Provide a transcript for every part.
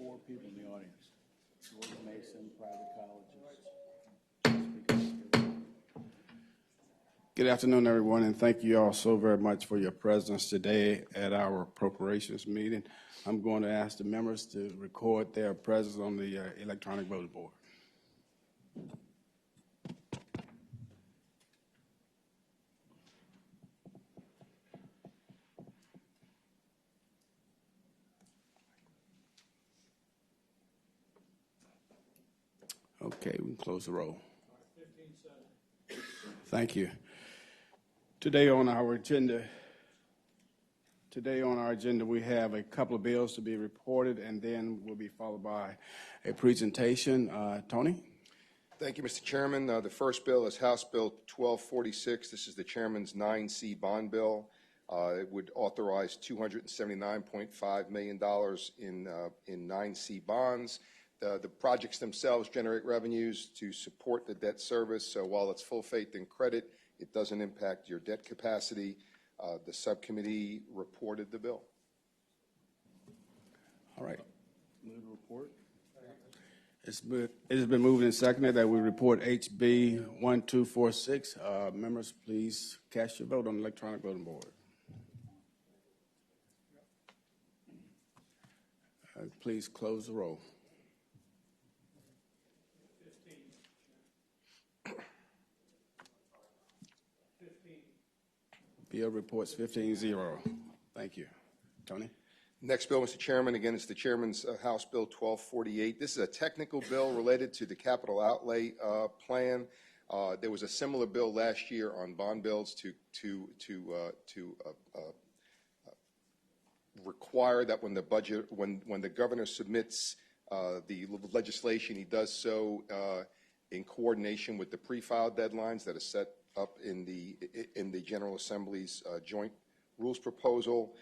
4 people in the audience. George Mason, private colleges. Good afternoon, everyone, and thank you all so very much for your presence today at our appropriations meeting. I'm going to ask the members to record their presence on the electronic voting board. Okay, we can close the roll. 15 seconds. Thank you. Today on our agenda, we have a couple of bills to be reported, and then we'll be followed by a presentation. Tony? Thank you, Mr. Chairman. The first bill is House Bill 1246. This is the Chairman's 9C bond bill. It would authorize $279.5 million in 9C bonds. The projects themselves generate revenues to support the debt service, so while it's full faith and credit, it doesn't impact your debt capacity. The subcommittee reported the bill. All right. Move to report. It has been moved and seconded that we report HB 1246. Members, please cast your vote on the electronic voting board. Please close the roll. 15. Bill reports 15-0. Thank you. Tony? Next bill, Mr. Chairman, again, it's the Chairman's House Bill 1248. This is a technical bill related to the capital outlay plan. There was a similar bill last year on bond bills to require that when the governor submits the legislation, he does so in coordination with the pre-file deadlines that are set up in the General Assembly's joint rules proposal.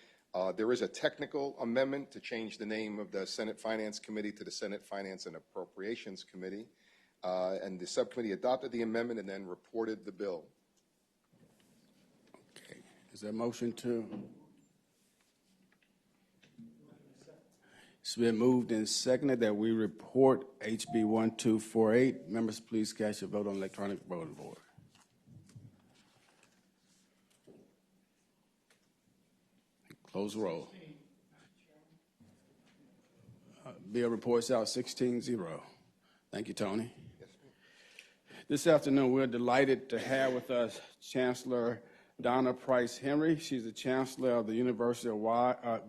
There is a technical amendment to change the name of the Senate Finance Committee to the Senate Finance and Appropriations Committee, and the subcommittee adopted the amendment and then reported the bill. Okay. Is there a motion to? It's been moved and seconded that we report HB 1248. Members, please cast your vote on the electronic voting board. Close the roll. Bill reports out 16-0. Thank you, Tony. Yes, this afternoon, we're delighted to have with us Chancellor Donna Price Henry. She's the Chancellor of the University of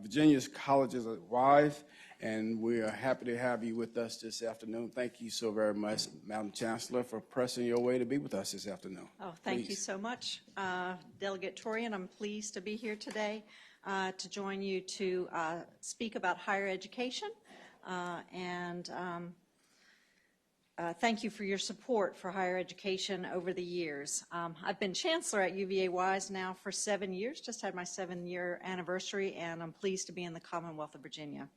Virginia's Colleges of Wise, and we are happy to have you with us this afternoon. Thank you so very much, Madam Chancellor, for pressing your way to be with us this afternoon. Oh, thank you so much, Delegate Torian. I'm pleased to be here today to join you to speak about higher education, and thank you for your support for higher education over the years. I've been Chancellor at UVA-Wise now for 7 years, just had my 7-year anniversary, and I'm pleased to be in the Commonwealth of Virginia.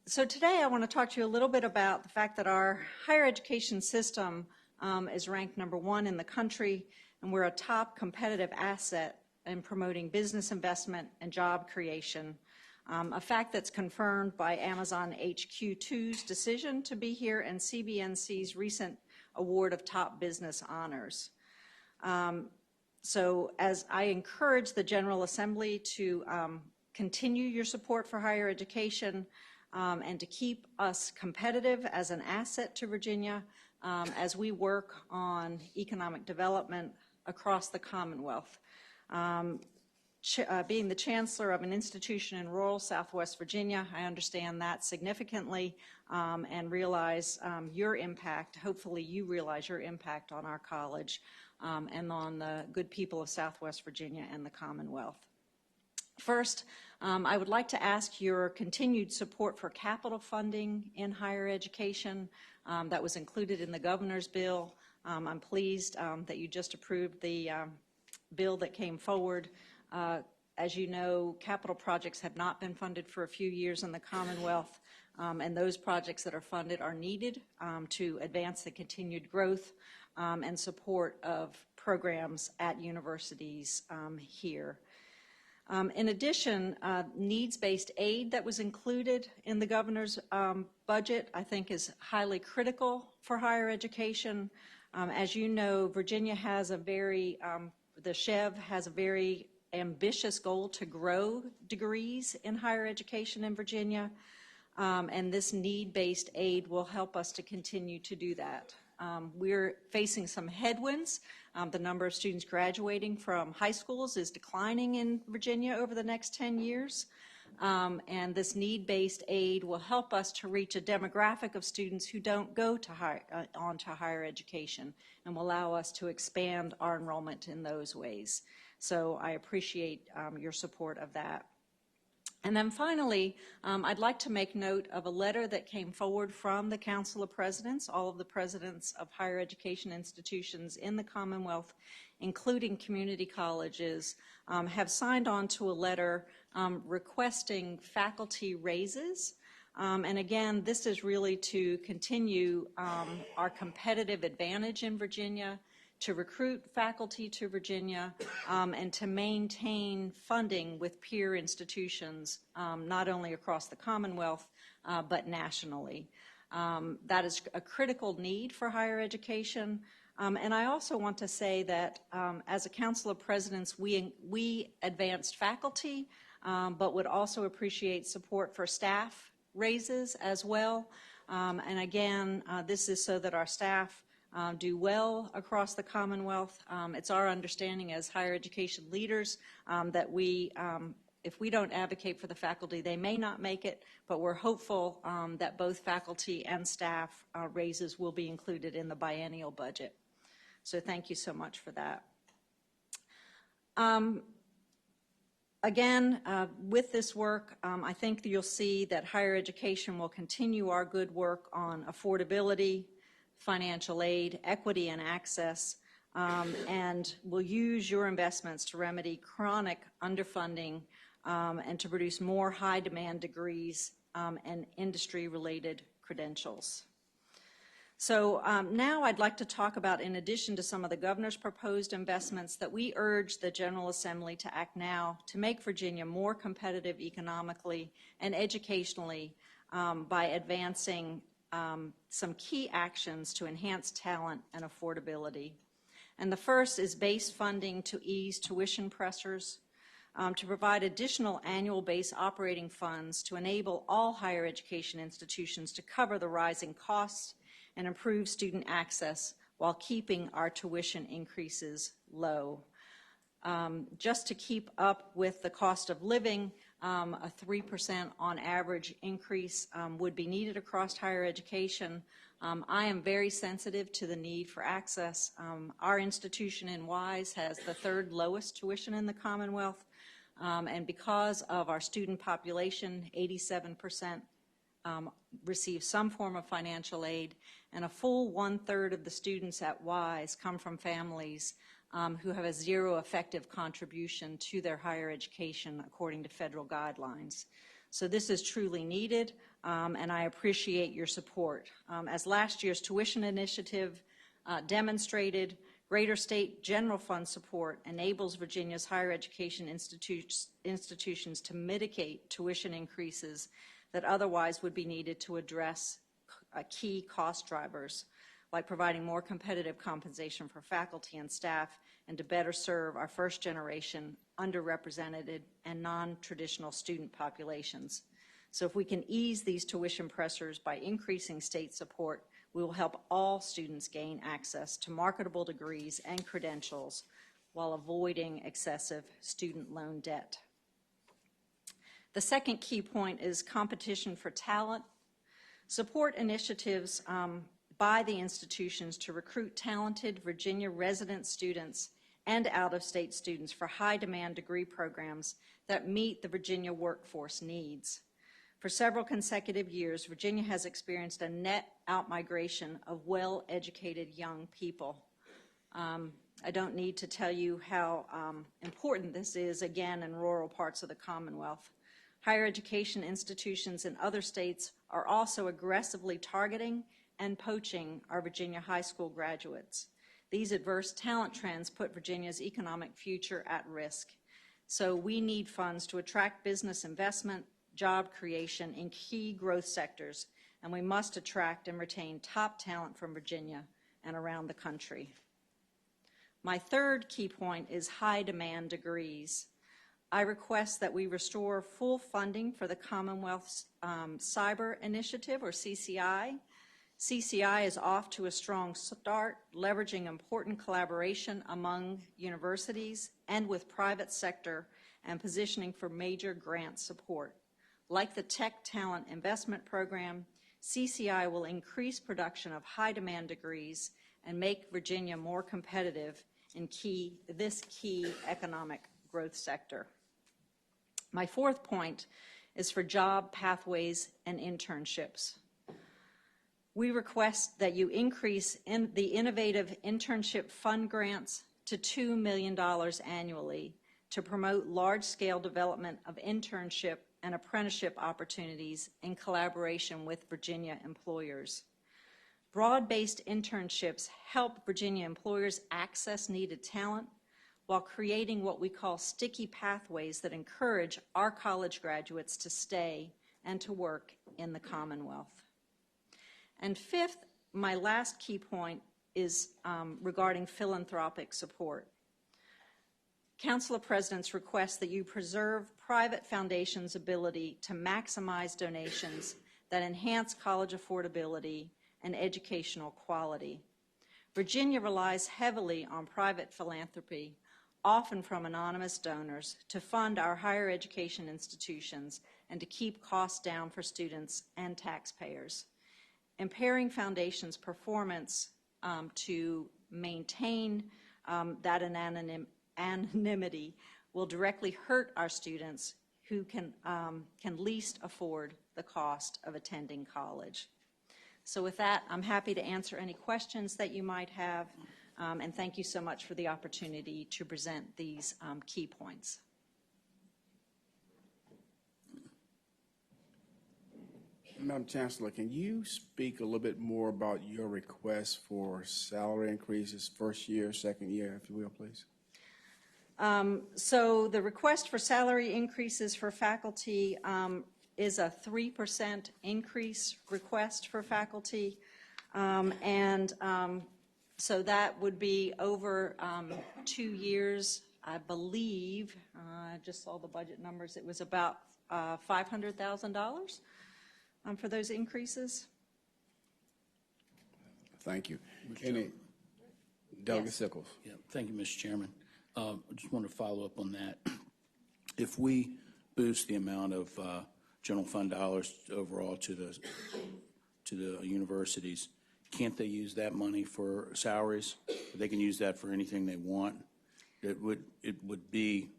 So today I want to talk to you a little bit about the fact that our higher education system is ranked #1 in the country, and we're a top competitive asset in promoting business investment and job creation, a fact that's confirmed by Amazon HQ2's decision to be here and CBNC's recent award of top business honors. So as I encourage the General Assembly to continue your support for higher education and to keep us competitive as an asset to Virginia as we work on economic development across the Commonwealth. Being the Chancellor of an institution in rural Southwest Virginia, I understand that significantly and realize your impact. Hopefully you realize your impact on our college and on the good people of Southwest Virginia and the Commonwealth. First, I would like to ask your continued support for capital funding in higher education that was included in the governor's bill. I'm pleased that you just approved the bill that came forward. As you know, capital projects have not been funded for a few years in the Commonwealth, and those projects that are funded are needed to advance the continued growth and support of programs at universities here. In addition, needs-based aid that was included in the governor's budget, I think, is highly critical for higher education. As you know, Virginia has a very, the SHEV has a very ambitious goal to grow degrees in higher education in Virginia, and this need-based aid will help us to continue to do that. We're facing some headwinds. The number of students graduating from high schools is declining in Virginia over the next 10 years. And this need-based aid will help us to reach a demographic of students who don't go to on to higher education, and will allow us to expand our enrollment in those ways. So I appreciate your support of that. And then finally, I'd like to make note of a letter that came forward from the Council of Presidents. All of the presidents of higher education institutions in the Commonwealth, including community colleges, have signed on to a letter requesting faculty raises. And again, this is really to continue our competitive advantage in Virginia, to recruit faculty to Virginia, and to maintain funding with peer institutions, not only across the Commonwealth, but nationally. That is a critical need for higher education. And I also want to say that as a Council of Presidents, we advanced faculty, but would also appreciate support for staff raises as well. And again, this is so that our staff do well across the Commonwealth. It's our understanding as higher education leaders that if we don't advocate for the faculty, they may not make it, but we're hopeful that both faculty and staff raises will be included in the biennial budget. So thank you so much for that. Again, with this work, I think you'll see that higher education will continue our good work on affordability, financial aid, equity and access, and will use your investments to remedy chronic underfunding and to produce more high-demand degrees and industry-related credentials. So now I'd like to talk about, in addition to some of the governor's proposed investments, that we urge the General Assembly to act now to make Virginia more competitive economically and educationally by advancing some key actions to enhance talent and affordability. And the first is base funding to ease tuition pressures, to provide additional annual base operating funds to enable all higher education institutions to cover the rising costs and improve student access while keeping our tuition increases low. Just to keep up with the cost of living, a 3% on average increase would be needed across higher education. I am very sensitive to the need for access. Our institution in Wise has the third lowest tuition in the Commonwealth, and because of our student population, 87% receive some form of financial aid, and a full 1/3 of the students at Wise come from families who have a zero effective contribution to their higher education according to federal guidelines. So this is truly needed, and I appreciate your support. As last year's tuition initiative demonstrated, greater state general fund support enables Virginia's higher education institutions to mitigate tuition increases that otherwise would be needed to address key cost drivers, like providing more competitive compensation for faculty and staff, and to better serve our first generation underrepresented and non-traditional student populations. So if we can ease these tuition pressures by increasing state support, we will help all students gain access to marketable degrees and credentials while avoiding excessive student loan debt. The second key point is competition for talent. Support initiatives by the institutions to recruit talented Virginia resident students and out-of-state students for high-demand degree programs that meet the Virginia workforce needs. For several consecutive years, Virginia has experienced a net outmigration of well-educated young people. I don't need to tell you how important this is, again, in rural parts of the Commonwealth. Higher education institutions in other states are also aggressively targeting and poaching our Virginia high school graduates. These adverse talent trends put Virginia's economic future at risk. So we need funds to attract business investment, job creation in key growth sectors, and we must attract and retain top talent from Virginia and around the country. My third key point is high demand degrees. I request that we restore full funding for the Commonwealth's Cyber Initiative, or CCI. CCI is off to a strong start, leveraging important collaboration among universities and with private sector and positioning for major grant support. Like the Tech Talent Investment Program, CCI will increase production of high-demand degrees and make Virginia more competitive in this key economic growth sector. My fourth point is for job pathways and internships. We request that you increase the innovative internship fund grants to $2 million annually to promote large-scale development of internship and apprenticeship opportunities in collaboration with Virginia employers. Broad-based internships help Virginia employers access needed talent while creating what we call sticky pathways that encourage our college graduates to stay and to work in the Commonwealth. And fifth, my last key point is regarding philanthropic support. Council of Presidents request that you preserve private foundations' ability to maximize donations that enhance college affordability and educational quality. Virginia relies heavily on private philanthropy, often from anonymous donors, to fund our higher education institutions and to keep costs down for students and taxpayers. Impairing foundations' performance to maintain that anonymity will directly hurt our students who can least afford the cost of attending college. So with that, I'm happy to answer any questions that you might have, and thank you so much for the opportunity to present these key points. Madam Chancellor, can you speak a little bit more about your request for salary increases, first year, second year, if you will, please? So the request for salary increases for faculty is a 3% increase request for faculty. So that would be over 2 years, I believe. I just saw the budget numbers. It was about $500,000 for those increases. Thank you. Any Delegate Sickles? Yeah, thank you, Mr. Chairman. I just want to follow up on that. If we boost the amount of general fund dollars overall to the universities, can't they use that money for salaries? They can use that for anything they want. It would be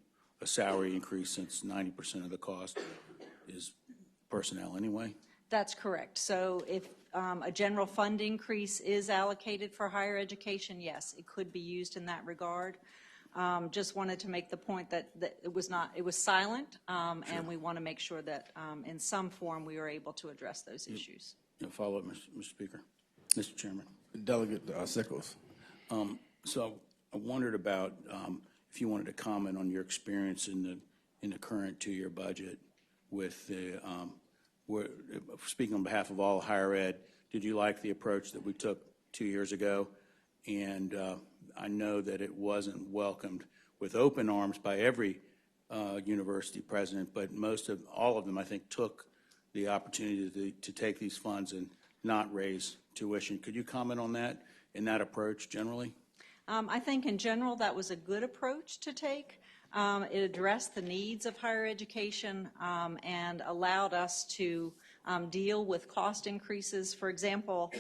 a salary increase, since 90% of the cost is personnel anyway. That's correct. So if a general fund increase is allocated for higher education, yes, it could be used in that regard. Just wanted to make the point that it was silent, sure. And we want to make sure that in some form we are able to address those issues. Follow up, Mr. Speaker. Mr. Chairman. Delegate Sickles. So I wondered about if you wanted to comment on your experience in the current 2-year budget with the speaking on behalf of all higher ed. Did you like the approach that we took 2 years ago? And I know that it wasn't welcomed with open arms by every university president, but all of them, I think, took the opportunity to take these funds and not raise tuition. Could you comment on that and that approach generally? I think in general that was a good approach to take. It addressed the needs of higher education and allowed us to deal with cost increases. For example,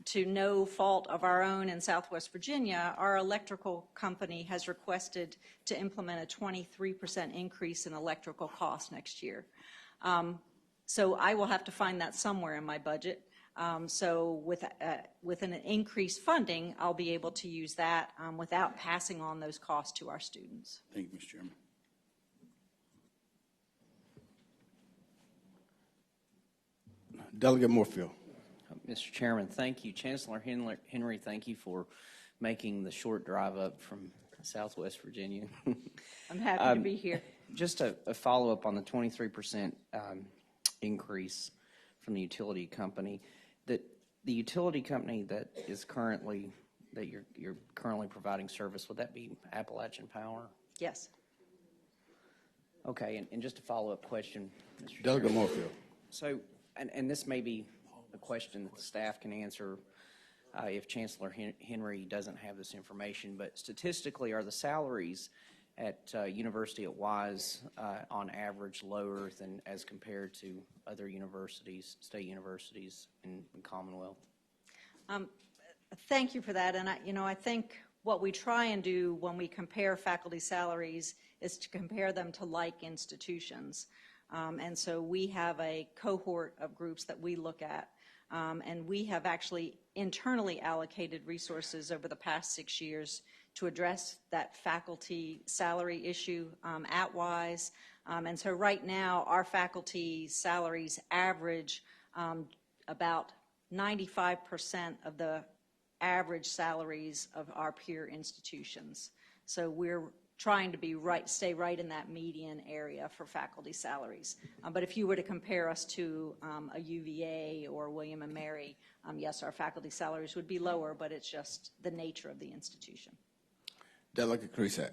to no fault of our own in Southwest Virginia, our electrical company has requested to implement a 23% increase in electrical costs next year. So I will have to find that somewhere in my budget. So with an increased funding, I'll be able to use that without passing on those costs to our students. Thank you, Mr. Chairman. Delegate Moorfield. Mr. Chairman, thank you. Chancellor Henry, thank you for making the short drive up from Southwest Virginia. I'm happy to be here. Just a follow-up on the 23% increase from the utility company. That the utility company that is currently, that you're currently providing service, would that be Appalachian Power? Yes. Okay, and just a follow-up question, Mr. Delegate Chairman. Moorfield. So, and this may be a question that the staff can answer if Chancellor Henry doesn't have this information, but statistically, are the salaries at University at Wise on average lower than as compared to other universities, state universities in Commonwealth? Thank you for that. And I think what we try and do when we compare faculty salaries is to compare them to like institutions. And so we have a cohort of groups that we look at. And we have actually internally allocated resources over the past 6 years to address that faculty salary issue at Wise. And so right now, our faculty salaries average about 95% of the average salaries of our peer institutions. So we're trying to be stay right in that median area for faculty salaries. But if you were to compare us to a UVA or William & Mary, yes, our faculty salaries would be lower, but it's just the nature of the institution. Delegate Krisak.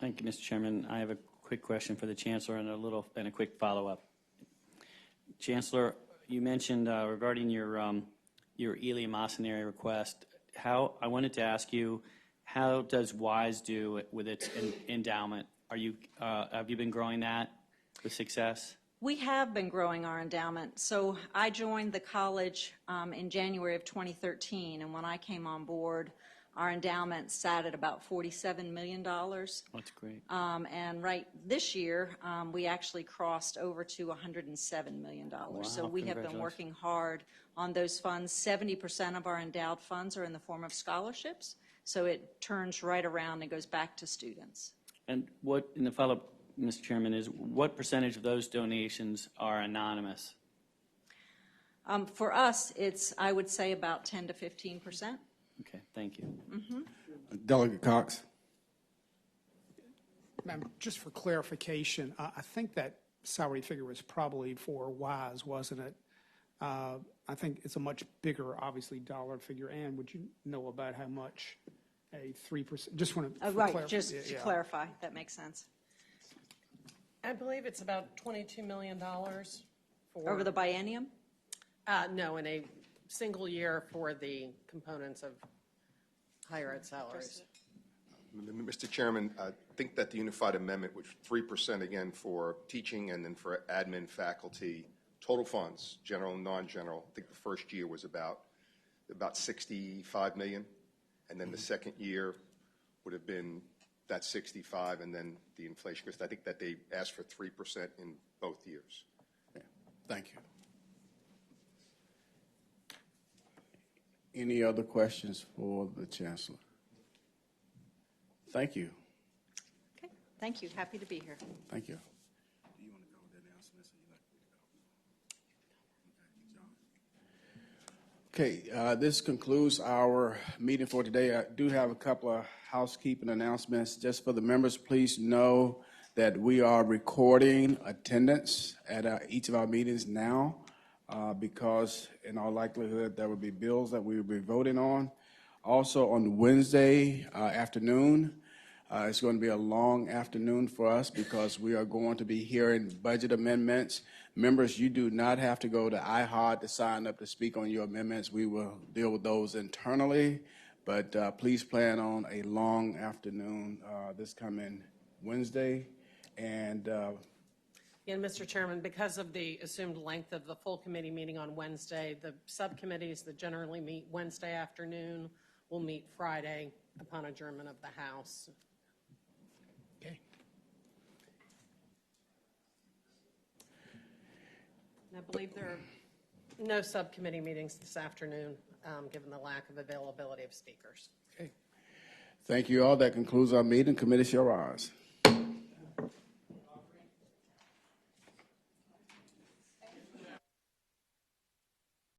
Thank you, Mr. Chairman. I have a quick question for the Chancellor and a quick follow-up. Chancellor, you mentioned regarding your eleemosynary request. I wanted to ask you, how does WISE do with its endowment? Have you been growing that with success? We have been growing our endowment. So I joined the college in January of 2013, and when I came on board, our endowment sat at about $47 million. That's great. And right this year, we actually crossed over to $107 million. Wow, so we have been working hard on those funds. 70% of our endowed funds are in the form of scholarships. So it turns right around and goes back to students. And what, in the follow-up, Mr. Chairman, is what percentage of those donations are anonymous? For us, it's, I would say, about 10 to 15%. Okay, thank you. Mm-hmm. Delegate Cox. Ma'am, just for clarification, I think that salary figure was probably for WISE, wasn't it? I think it's a much bigger, obviously, dollar figure. And would you know about how much a 3%? Just want to right, just to clarify, that makes sense. I believe it's about $22 million for Over the biennium? No, in a single year for the components of higher ed salaries. Mr. Chairman, I think that the Unified Amendment, which 3% again for teaching and then for admin faculty, total funds, general and non-general, I think the first year was about $65 million, and then the second year would have been that 65, and then the inflation. Because I think that they asked for 3% in both years. Okay. Thank you. Any other questions for the Chancellor? Thank you. Okay, thank you. Happy to be here. Thank you. Do you want to go with the announcements, or you like me to go? Okay, this concludes our meeting for today. I do have a couple of housekeeping announcements. Just for the members, please know that we are recording attendance at each of our meetings now because in all likelihood there will be bills that we will be voting on. Also on Wednesday afternoon, it's going to be a long afternoon for us because we are going to be hearing budget amendments. Members, you do not have to go to IHOD to sign up to speak on your amendments. We will deal with those internally, but please plan on a long afternoon this coming Wednesday. And Mr. Chairman, because of the assumed length of the full committee meeting on Wednesday, the subcommittees that generally meet Wednesday afternoon will meet Friday upon adjournment of the House. okay. And I believe there are no subcommittee meetings this afternoon, given the lack of availability of speakers. Okay. Thank you all. That concludes our meeting. Committee shall rise.